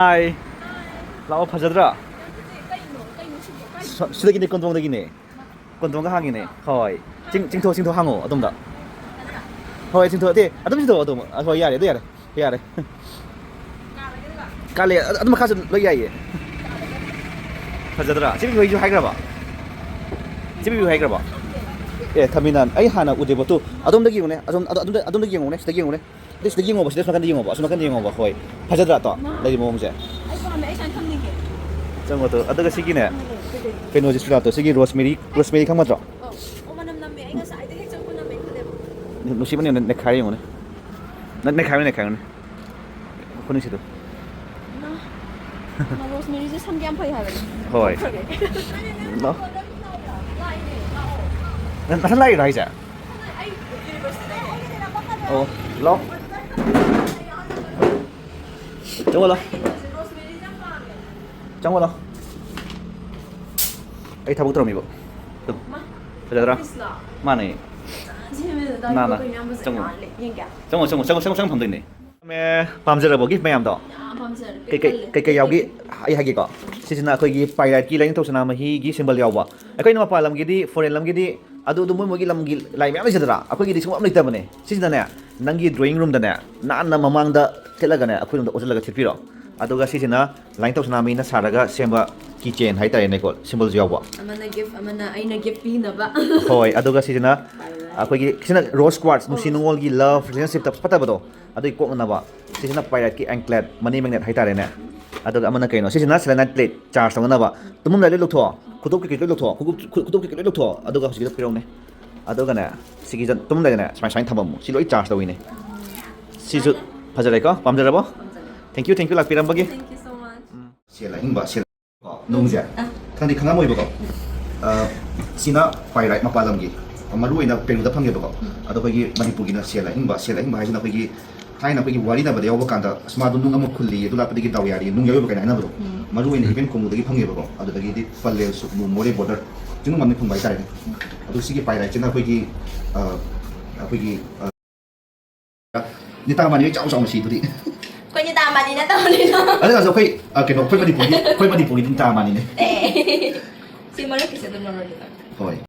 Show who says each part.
Speaker 1: Hi. Lao phajadra. Sidagine kontongdagine. Kontongga hangine. Hoi. Jingtho hango adumda. Hoi jingtho te adum. Hoi yare do yare. Yare. Kale adum khasu lo yaye. Phajadra. Jibi hoi ju haigra ba. Jibi haigra ba. Thaminan ai hana udebo tu adumdagi ngone adumdagi ngone sidagi ngone. This the gingo ba this makan gingo ba so makan gingo ba hoi. Phajadra to. Lagi mo je. Jangan tu, ada ke sini ni? Keno just sudah tu, sini rosemary kamu macam.
Speaker 2: Oh, mana nama? Ingat saya itu hecam pun nama itu.
Speaker 1: Nusi mana nak kari mana? Nak kari. Kau ni situ.
Speaker 2: Nah, rosemary je sampai apa ya?
Speaker 1: Hoi. No. Nanti lagi dah je. Oh, lo. Jangan lah. Tabuk terus ibu. Tu. Sudah terang. Mana ni? Nana. Jangan pam ni. मैं पामजर bogie मैं आम तो कई Yagi आई हागी को सिजना कोई गी pyrite की लाइन तो सना मही गी सिंबल यावा कोई नम पालम गी दी फॉरेन लम गी दी अदु दुम मोगी लम गी लाइन में जदरा अखोई गी दिसुम अमलित बने सिजना ने नंगी ड्राइंग रूम दने नान ममांग दा थेलगने अखोई द ओजलगा थिपिरो अदुगा सिजना लाइन तो सना मीना सारगा सेंबा किचेन हाई तारे नेको सिंबल यावा
Speaker 2: अमना आइना गिफ्ट पीनबा
Speaker 1: होय अदुगा सिजना अखोई सिजना रोज क्वार्ट्स नुसी नुंगोल गी लव रिलेशनशिप तब पता बतो अदुई कोकनबा सिजना पायराइट की एंक्लेट मनी मैग्नेट हाई तारे ने अदुगा अमना कइनो सिजना सेलेनाइट प्लेट चार्ज तंगनबा तुमुम लाइ लुथो खुदोक के लुथो खुदोक के लुथो अदुगा हसिदा पिरोने अदुगा ने सिगिजन तुमुम लाइ ने स्माइ थबम सि लोइ चार्ज तविने सिजु फजराइको पामजराबो थैंक यू लापिरमबगी
Speaker 2: Thank you so much.
Speaker 1: सेला हिंबा सेला नोंजे थांदि खंगा मोइबको सिना पायराइट मपालमगी मरुइना पेरुदा फंगेबको अदो खगी मणिपुरगिना सेला हिंबा हाइजना खगी थाइना खगी वारिना बदे यावो कांदा स्मादु नुंग अम खुल्ली दुला पदगी दाव यारी नुंग यावो काना हाइना बरो मरुइना इवेन कोंगुदगी फंगेबको अदो दगी दि पल्ले सुनु मोरे बॉर्डर जिनु मन्ने फंबाय तारे अदो सिगी पायराइट जिना खगी निता मानि चाउ चाउ सी दुदी
Speaker 2: Kau ni tak mandi nak tahu ni no.
Speaker 1: Ada so kai mani puri din ta mani ne.
Speaker 2: Si mana kisah tu nomor dia.
Speaker 1: Hoi.